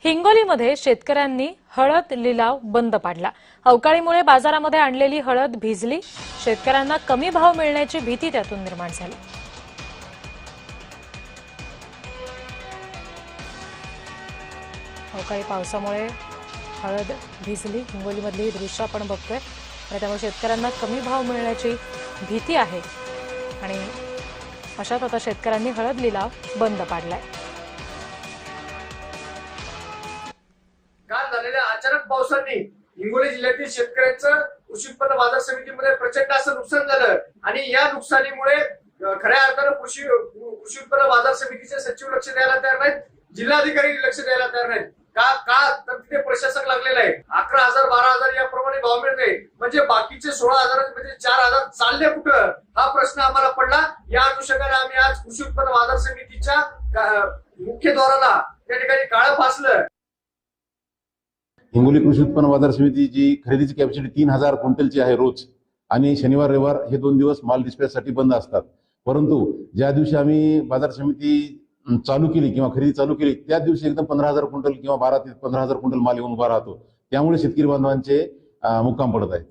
हिंगोलीमध्ये शेतकऱ्यांनी हळद लिलाव बंद पाडला। अवकाळीमुळे बाजारामध्ये आणलेली हळद भिजली। शेतकऱ्यांना कमी भाव मिळण्याची भीती त्यातून निर्माण झाली। अवकाळी पावसामुळे हळद भिजली। हिंगोलीमधली दृश्य आपण बघतोय आणि त्यामुळे शेतकऱ्यांना कमी भाव मिळण्याची भीती आहे आणि अशात आता शेतकऱ्यांनी हळद लिलाव बंद पाडलाय। काल झालेल्या अचानक पावसाने हिंगोली जिल्ह्यातील शेतकऱ्यांचं कृषी उत्पन्न बाजार समितीमध्ये प्रचंड असं नुकसान झालं आणि या नुकसानीमुळे खऱ्या अर्थानं कृषी उत्पन्न बाजार समितीचे सचिव लक्ष द्यायला तयार नाहीत, जिल्हाधिकारी लक्ष द्यायला तयार नाहीत। का तर तिथे प्रशासक लागलेला आहे। 11,000 12,000 याप्रमाणे भाव मिळते, म्हणजे बाकीचे 16,000 म्हणजे 4,000 चालले कुठं, हा प्रश्न आम्हाला पडला। या अनुषंगाने आम्ही आज कृषी उत्पन्न बाजार समितीच्या मुख्य द्वाराला त्या ठिकाणी काळं फासलं। हिंगोली कृषी उत्पन्न बाजार समितीची खरेदीची कॅपॅसिटी 3,000 क्विंटलची आहे रोज, आणि शनिवार रविवार हे 2 दिवस माल डिस्पॅचसाठी बंद असतात। परंतु ज्या दिवशी आम्ही बाजार समिती चालू केली किंवा खरेदी चालू केली त्या दिवशी एकदम 15,000 क्विंटल किंवा 12 ते 15,000 क्विंटल माल येऊन उभा राहतो। त्यामुळे शेतकरी बांधवांचे मुक्काम पडत आहेत।